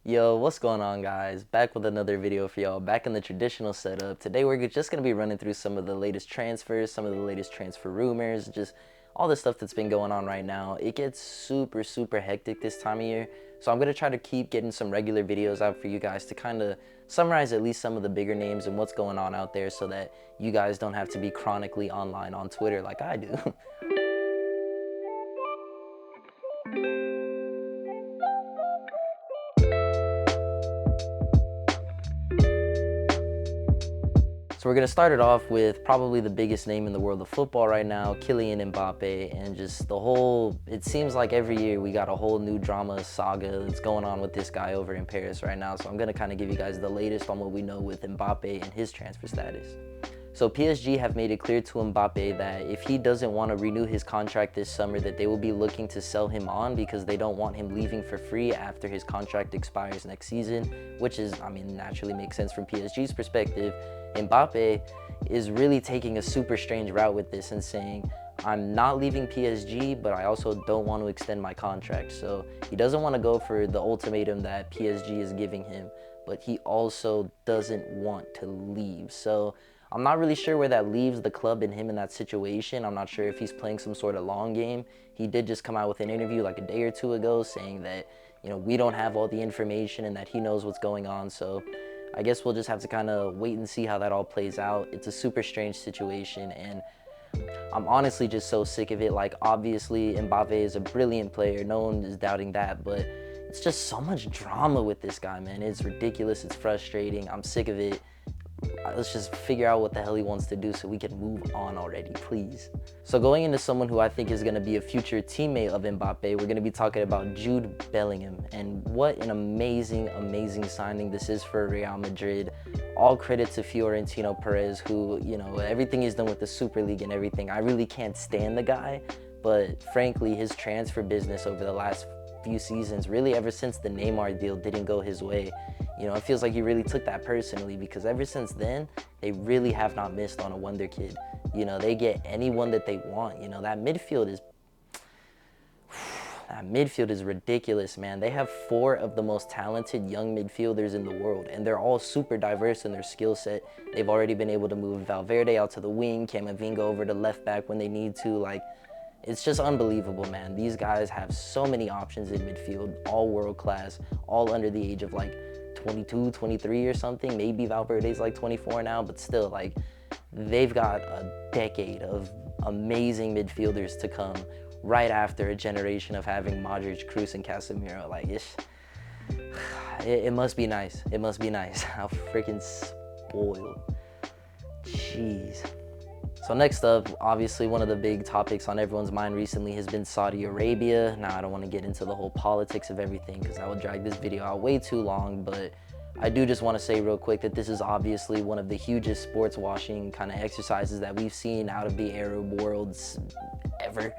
Yo, what's going on, guys? Back with another video for y'all, back in the traditional setup. Today we're just going to be running through some of the latest transfers, some of the latest transfer rumors, just all the stuff that's been going on right now. It gets super hectic this time of year, so I'm going to try to keep getting some regular videos out for you guys to kind of summarize at least some of the bigger names and what's going on out there so that you guys don't have to be chronically online on Twitter like I do. So we're going to start it off with probably the biggest name in the world of football right now, Kylian Mbappe, and just the whole, it seems like every year we got a whole new drama saga that's going on with this guy over in Paris right now. So I'm going to kind of give you guys the latest on what we know with Mbappe and his transfer status. So PSG have made it clear to Mbappe that if he doesn't want to renew his contract this summer, that they will be looking to sell him on because they don't want him leaving for free after his contract expires next season, which is, I mean, naturally makes sense from PSG's perspective. Mbappe is really taking a super strange route with this and saying, I'm not leaving PSG, but I also don't want to extend my contract. So he doesn't want to go for the ultimatum that PSG is giving him, but he also doesn't want to leave. So I'm not really sure where that leaves the club and him in that situation. I'm not sure if he's playing some sort of long game. He did just come out with an interview like a day or two ago saying that, we don't have all the information and that he knows what's going on. So I guess we'll just have to kind of wait and see how that all plays out. It's a super strange situation, and I'm honestly just so sick of it. Like, obviously, Mbappe is a brilliant player. No one is doubting that, but it's just so much drama with this guy, man. It's ridiculous. It's frustrating. I'm sick of it. Let's just figure out what the hell he wants to do so we can move on already, please. So going into someone who I think is going to be a future teammate of Mbappe, we're going to be talking about Jude Bellingham. And what an amazing signing this is for Real Madrid. All credit to Florentino Perez, who, everything he's done with the Super League and everything. I really can't stand the guy, but frankly, his transfer business over the last few seasons, really ever since the Neymar deal didn't go his way, it feels like he really took that personally, because ever since then, they really have not missed on a wonder kid. They get anyone that they want. That midfield is ridiculous, man. They have 4 of the most talented young midfielders in the world, and they're all super diverse in their skill set. They've already been able to move Valverde out to the wing, Camavinga over to left back when they need to. Like, it's just unbelievable, man. These guys have so many options in midfield, all world class, all under the age of like 22, 23 or something. Maybe Valverde's like 24 now, but still, like, they've got a decade of amazing midfielders to come right after a generation of having Modric, Kroos, and Casemiro. Like, it must be nice. It must be nice. How freaking spoiled. Jeez. So next up, obviously one of the big topics on everyone's mind recently has been Saudi Arabia. Now, I don't want to get into the whole politics of everything because I will drag this video out way too long, but I do just want to say real quick that this is obviously one of the hugest sports washing kind of exercises that we've seen out of the Arab worlds ever.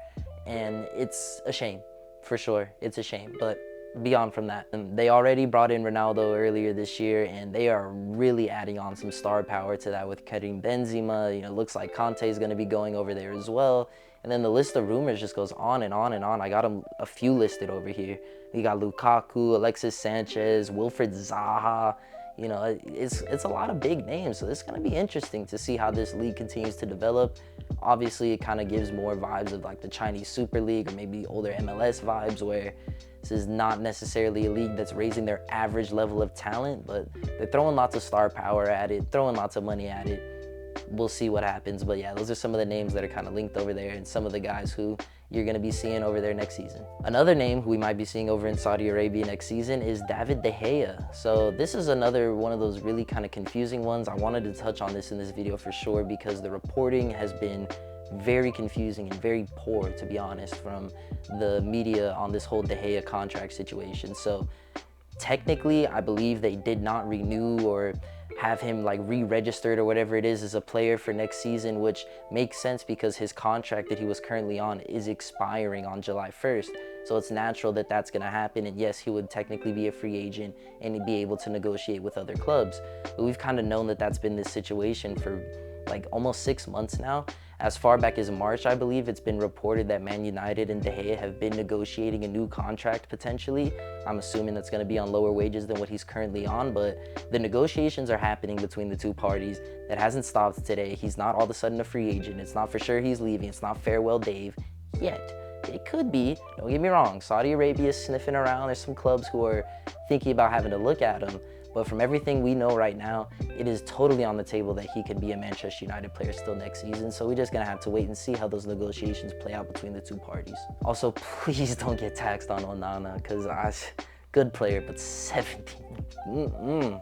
And it's a shame, for sure. It's a shame, but beyond from that, they already brought in Ronaldo earlier this year, and they are really adding on some star power to that with Karim Benzema. Looks like Conte is going to be going over there as well. And then the list of rumors just goes on and on and on. I got a few listed over here. We got Lukaku, Alexis Sanchez, Wilfred Zaha. It's a lot of big names, so it's going to be interesting to see how this league continues to develop. Obviously, it kind of gives more vibes of like the Chinese Super League or maybe older MLS vibes, where this is not necessarily a league that's raising their average level of talent, but they're throwing lots of star power at it, throwing lots of money at it. We'll see what happens, but yeah, those are some of the names that are kind of linked over there and some of the guys who you're going to be seeing over there next season. Another name who we might be seeing over in Saudi Arabia next season is David De Gea. So this is another one of those really kind of confusing ones. I wanted to touch on this in this video for sure because the reporting has been very confusing and very poor, to be honest, from the media on this whole De Gea contract situation. So technically, I believe they did not renew or have him like re-registered or whatever it is as a player for next season, which makes sense because his contract that he was currently on is expiring on July 1st. So it's natural that that's going to happen. And yes, he would technically be a free agent and be able to negotiate with other clubs. But we've kind of known that that's been this situation for like almost 6 months now. As far back as March, I believe, it's been reported that Man United and De Gea have been negotiating a new contract potentially. I'm assuming that's going to be on lower wages than what he's currently on, but the negotiations are happening between the two parties. That hasn't stopped today. He's not all of a sudden a free agent. It's not for sure he's leaving. It's not farewell Dave yet. It could be, don't get me wrong. Saudi Arabia is sniffing around. There's some clubs who are thinking about having to look at him. But from everything we know right now, it is totally on the table that he could be a Manchester United player still next season. So we're just gonna have to wait and see how those negotiations play out between the two parties. Also, please don't get taxed on Onana, because good player, but 17.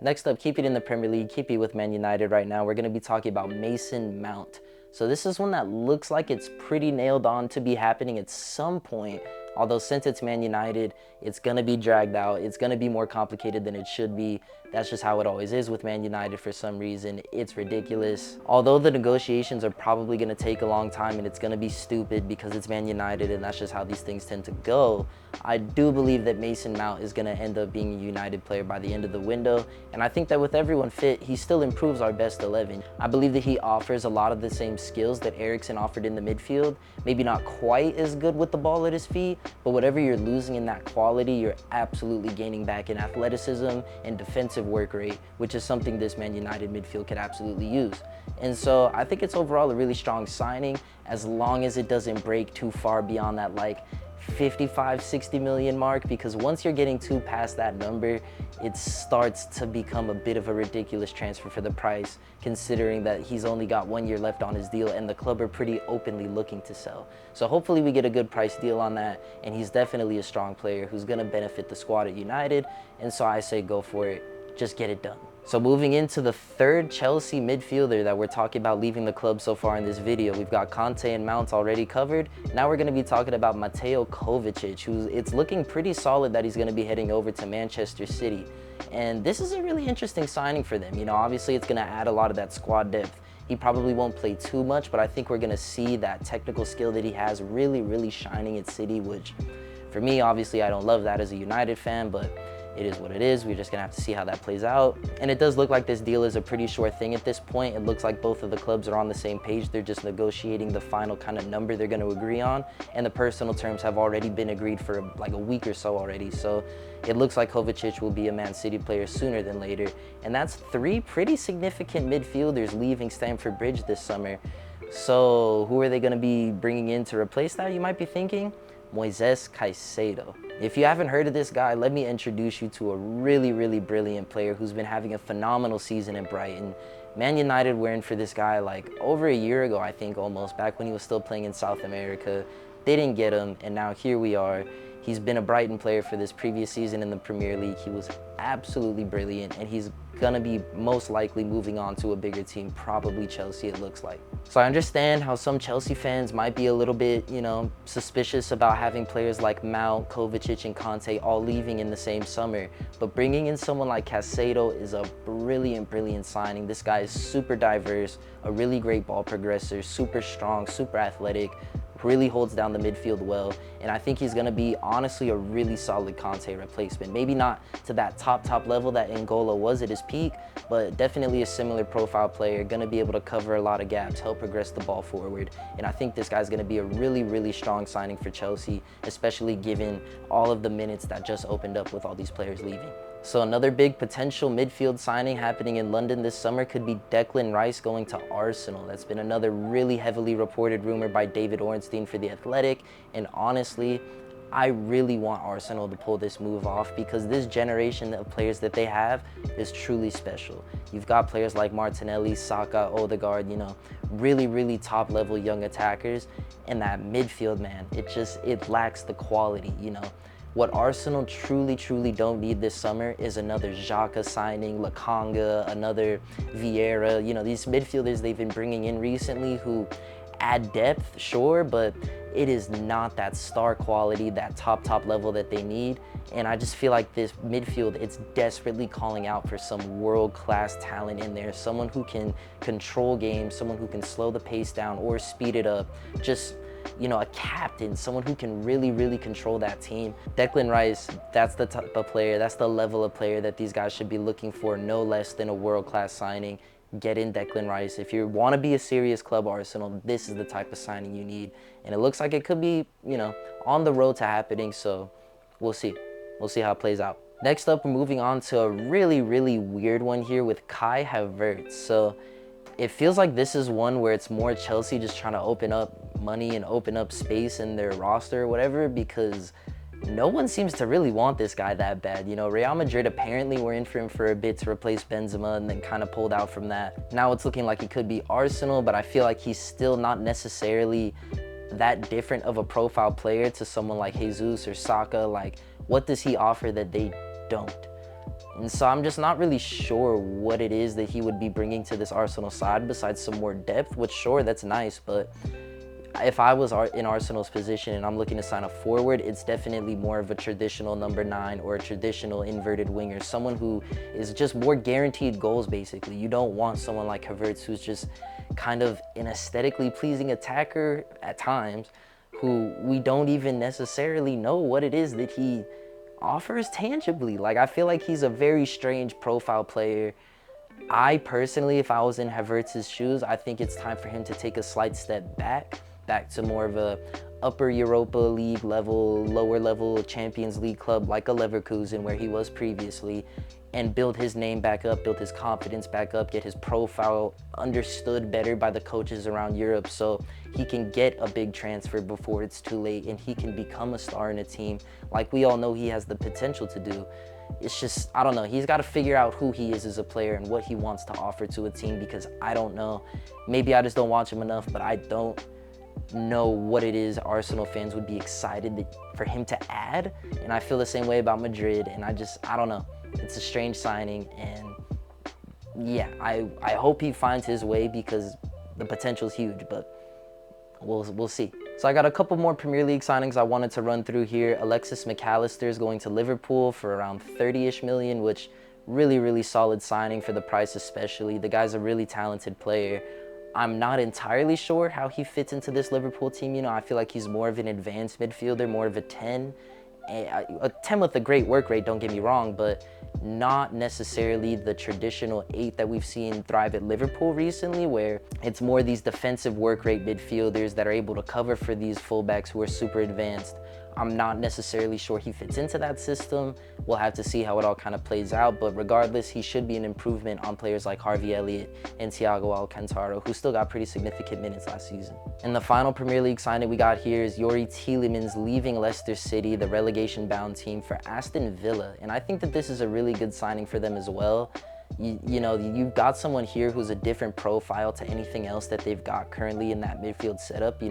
Next up, keep it in the Premier League, keep it with Man United right now. We're gonna be talking about Mason Mount. So this is one that looks like it's pretty nailed on to be happening at some point. Although since it's Man United, it's going to be dragged out. It's going to be more complicated than it should be. That's just how it always is with Man United for some reason. It's ridiculous. Although the negotiations are probably going to take a long time and it's going to be stupid because it's Man United and that's just how these things tend to go, I do believe that Mason Mount is going to end up being a United player by the end of the window. And I think that with everyone fit, he still improves our best 11. I believe that he offers a lot of the same skills that Eriksen offered in the midfield. Maybe not quite as good with the ball at his feet, but whatever you're losing in that quality, you're absolutely gaining back in athleticism and defensive work rate, which is something this Man United midfield could absolutely use. And so I think it's overall a really strong signing, as long as it doesn't break too far beyond that like 55, 60 million mark, because once you're getting too past that number, it starts to become a bit of a ridiculous transfer for the price, considering that he's only got 1 year left on his deal and the club are pretty openly looking to sell. So hopefully we get a good price deal on that, and he's definitely a strong player who's gonna benefit the squad at United, and so I say go for it, just get it done. So moving into the third Chelsea midfielder that we're talking about leaving the club so far in this video, we've got Kanté and Mount already covered. Now we're going to be talking about Mateo Kovacic, who's it's looking pretty solid that he's going to be heading over to Manchester City. And this is a really interesting signing for them. You know, obviously it's going to add a lot of that squad depth. He probably won't play too much, but I think we're going to see that technical skill that he has really shining at City, which for me, obviously I don't love that as a United fan, but it is what it is. We're just gonna have to see how that plays out. And it does look like this deal is a pretty sure thing at this point. It looks like both of the clubs are on the same page. They're just negotiating the final kind of number they're gonna agree on. And the personal terms have already been agreed for like a week or so already. So it looks like Kovacic will be a Man City player sooner than later. And that's 3 pretty significant midfielders leaving Stamford Bridge this summer. So who are they gonna be bringing in to replace that, you might be thinking? Moises Caicedo. If you haven't heard of this guy, let me introduce you to a really brilliant player who's been having a phenomenal season at Brighton. Man United were in for this guy like over a year ago, I think, almost, back when he was still playing in South America. They didn't get him, and now here we are. He's been a Brighton player for this previous season in the Premier League. He was absolutely brilliant, and he's gonna be most likely moving on to a bigger team, probably Chelsea, it looks like. So I understand how some Chelsea fans might be a little bit, you know, suspicious about having players like Mount, Kovacic, and Kanté all leaving in the same summer. But bringing in someone like Caicedo is a brilliant signing. This guy is super diverse, a really great ball progressor, super strong, super athletic, really holds down the midfield well, and I think he's gonna be honestly a really solid Kanté replacement. Maybe not to that top level that N'Golo was at his peak, but definitely a similar profile player, gonna be able to cover a lot of gaps, help progress the ball forward, and I think this guy's gonna be a really strong signing for Chelsea, especially given all of the minutes that just opened up with all these players leaving. So another big potential midfield signing happening in London this summer could be Declan Rice going to Arsenal. That's been another really heavily reported rumor by David Ornstein for The Athletic. And honestly, I really want Arsenal to pull this move off, because this generation of players that they have is truly special. You've got players like Martinelli, Saka, Odegaard, you know, really top level young attackers. And that midfield, man, it lacks the quality, you know. What Arsenal truly don't need this summer is another Xhaka signing, Lokonga, another Vieira. You know, these midfielders they've been bringing in recently who add depth, sure, but it is not that star quality, that top level that they need. And I just feel like this midfield, it's desperately calling out for some world-class talent in there, someone who can control games, someone who can slow the pace down or speed it up. Just a captain, someone who can really, really control that team. Declan Rice, that's the type of player, that's the level of player that these guys should be looking for, no less than a world-class signing. Get in Declan Rice. If you want to be a serious club, Arsenal, this is the type of signing you need. And it looks like it could be, on the road to happening, so we'll see. We'll see how it plays out. Next up, we're moving on to a really, really weird one here with Kai Havertz. So it feels like this is one where it's more Chelsea just trying to open up money and open up space in their roster or whatever, because no one seems to really want this guy that bad. Real Madrid apparently were in for him for a bit to replace Benzema and then kind of pulled out from that. Now it's looking like he could be Arsenal, but I feel like he's still not necessarily that different of a profile player to someone like Jesus or Saka. Like, what does he offer that they don't? And so I'm just not really sure what it is that he would be bringing to this Arsenal side besides some more depth, which sure, that's nice, but if I was in Arsenal's position and I'm looking to sign a forward, it's definitely more of a traditional number 9 or a traditional inverted winger, someone who is just more guaranteed goals, basically. You don't want someone like Havertz who's just kind of an aesthetically pleasing attacker at times, who we don't even necessarily know what it is that he offers tangibly. Like, I feel like he's a very strange profile player. I personally, if I was in Havertz's shoes, I think it's time for him to take a slight step back to more of a upper Europa League level, lower level Champions League club like a Leverkusen where he was previously, and build his name back up, build his confidence back up, get his profile understood better by the coaches around Europe so he can get a big transfer before it's too late and he can become a star in a team like we all know he has the potential to do. It's just, I don't know, he's got to figure out who he is as a player and what he wants to offer to a team, because I don't know. Maybe I just don't watch him enough, but I don't know what it is Arsenal fans would be excited for him to add. And I feel the same way about Madrid, and I don't know. It's a strange signing, and yeah, I hope he finds his way because the potential is huge, but we'll see. So I got a couple more Premier League signings I wanted to run through here. Alexis McAllister is going to Liverpool for around 30-ish million, which really, really solid signing for the price especially. The guy's a really talented player. I'm not entirely sure how he fits into this Liverpool team. I feel like he's more of an advanced midfielder, more of a 10. A 10 with a great work rate, don't get me wrong, but not necessarily the traditional 8 that we've seen thrive at Liverpool recently, where it's more these defensive work rate midfielders that are able to cover for these fullbacks who are super advanced. I'm not necessarily sure he fits into that system. We'll have to see how it all kind of plays out, but regardless, he should be an improvement on players like Harvey Elliott and Thiago Alcantara, who still got pretty significant minutes last season. And the final Premier League signing we got here is Youri Tielemans leaving Leicester City, the relegation-bound team, for Aston Villa. And I think that this is a really good signing for them as well. You've got someone here who's a different profile to anything else that they've got currently in that midfield setup.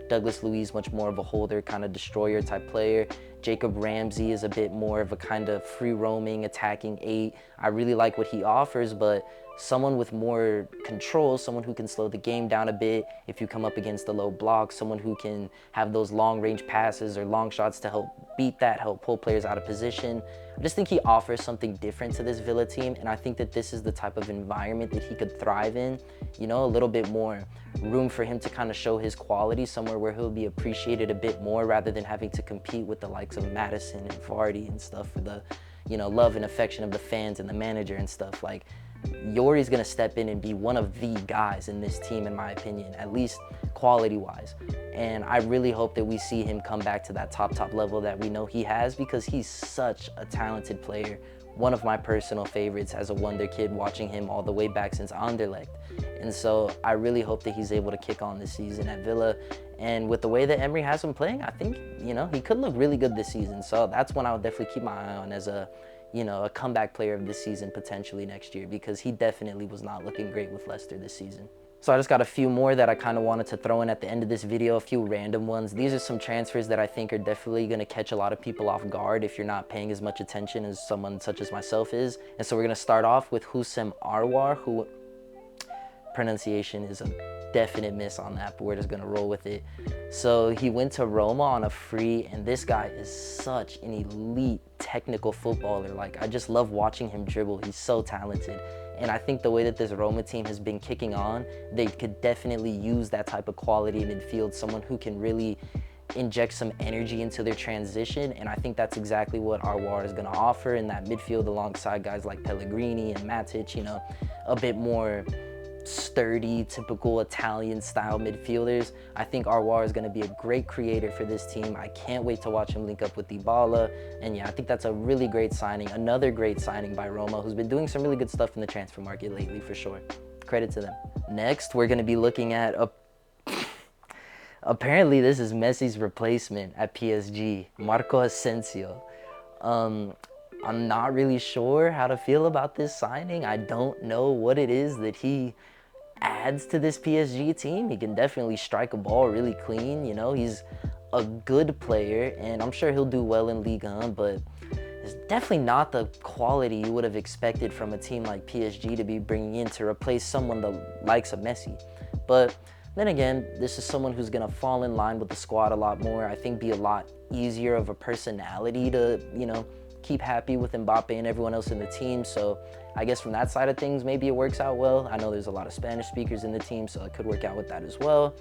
Douglas Luiz, much more of a holder, kind of destroyer type player. Jacob Ramsey is a bit more of a kind of free roaming, attacking 8. I really like what he offers, but someone with more control, someone who can slow the game down a bit if you come up against the low block, someone who can have those long range passes or long shots to help beat that, help pull players out of position. I just think he offers something different to this Villa team, and I think that this is the type of environment that he could thrive in. A little bit more room for him to kind of show his quality, somewhere where he'll be appreciated a bit more rather than having to compete with the likes of Maddison and Vardy and stuff for the, love and affection of the fans and the manager and stuff. Like, Youri's going to step in and be one of the guys in this team, in my opinion, at least quality-wise. And I really hope that we see him come back to that top level that we know he has, because he's such a talented player. One of my personal favorites as a wonder kid, watching him all the way back since Anderlecht. And so I really hope that he's able to kick on this season at Villa. And with the way that Emery has him playing, I think, he could look really good this season. So that's one I would definitely keep my eye on as a comeback player of this season potentially next year, because he definitely was not looking great with Leicester this season. So I just got a few more that I kind of wanted to throw in at the end of this video, a few random ones. These are some transfers that I think are definitely going to catch a lot of people off guard if you're not paying as much attention as someone such as myself is. And so we're going to start off with Houssem Aouar, who pronunciation is a definite miss on that, but we're just going to roll with it. So he went to Roma on a free, and this guy is such an elite technical footballer. Like, I just love watching him dribble. He's so talented. And I think the way that this Roma team has been kicking on, they could definitely use that type of quality in midfield, someone who can really inject some energy into their transition. And I think that's exactly what Aouar is going to offer in that midfield alongside guys like Pellegrini and Matic, you know, a bit more sturdy, typical Italian style midfielders. I think Aouar is going to be a great creator for this team. I can't wait to watch him link up with Dybala. And yeah, I think that's a really great signing. Another great signing by Roma, who's been doing some really good stuff in the transfer market lately, for sure. Credit to them. Next, we're going to be looking at apparently this is Messi's replacement at PSG, Marco Asensio. I'm not really sure how to feel about this signing. I don't know what it is that he adds to this PSG team. He can definitely strike a ball really clean, you know. He's a good player, and I'm sure he'll do well in Ligue 1, but it's definitely not the quality you would have expected from a team like PSG to be bringing in to replace someone the likes of Messi. But then again, this is someone who's going to fall in line with the squad a lot more. I think be a lot easier of a personality to, you know, keep happy with Mbappe and everyone else in the team. So I guess from that side of things, maybe it works out well. I know there's a lot of Spanish speakers in the team, so it could work out with that as well.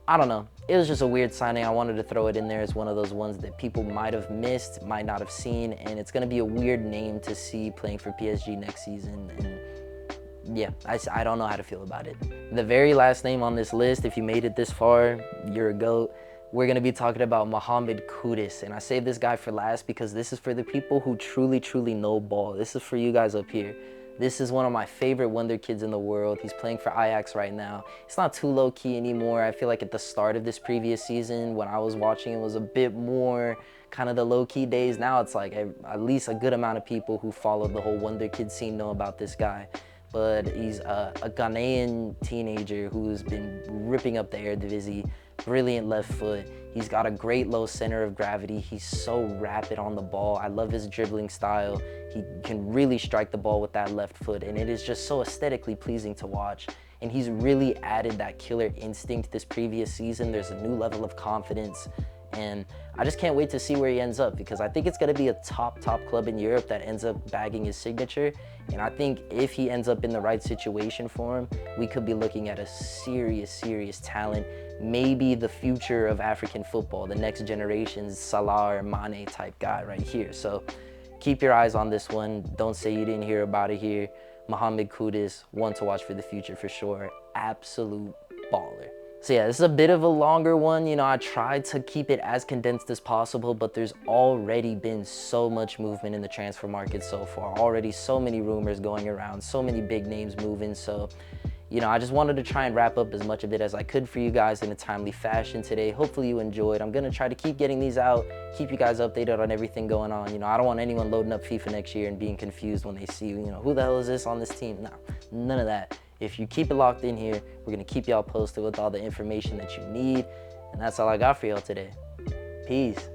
I don't know. It was just a weird signing. I wanted to throw it in there as one of those ones that people might have missed, might not have seen, and it's going to be a weird name to see playing for PSG next season. And yeah, I don't know how to feel about it. The very last name on this list, if you made it this far, you're a GOAT. We're going to be talking about Mohamed Kudus, and I saved this guy for last because this is for the people who truly, truly know ball. This is for you guys up here. This is one of my favorite wonder kids in the world. He's playing for Ajax right now. It's not too low-key anymore. I feel like at the start of this previous season, when I was watching, it was a bit more kind of the low-key days. Now it's like at least a good amount of people who follow the whole wonder kid scene know about this guy. But he's a Ghanaian teenager who's been ripping up the Eredivisie. Brilliant left foot. He's got a great low center of gravity. He's so rapid on the ball. I love his dribbling style. He can really strike the ball with that left foot, and it is just so aesthetically pleasing to watch. And he's really added that killer instinct this previous season. There's a new level of confidence, and I just can't wait to see where he ends up, because I think it's going to be a top club in Europe that ends up bagging his signature. And I think if he ends up in the right situation for him, we could be looking at a serious talent. Maybe the future of African football, the next generation's Salah or Mane type guy right here. So keep your eyes on this one. Don't say you didn't hear about it here. Mohamed Kudus, one to watch for the future for sure. Absolute baller. So yeah, this is a bit of a longer one. You know, I tried to keep it as condensed as possible, but there's already been so much movement in the transfer market so far. Already so many rumors going around, so many big names moving. So, you know, I just wanted to try and wrap up as much of it as I could for you guys in a timely fashion today. Hopefully you enjoyed. I'm going to try to keep getting these out, keep you guys updated on everything going on. You know, I don't want anyone loading up FIFA next year and being confused when they see, you know, who the hell is this on this team? No, none of that. If you keep it locked in here, we're going to keep y'all posted with all the information that you need. And that's all I got for y'all today. Peace.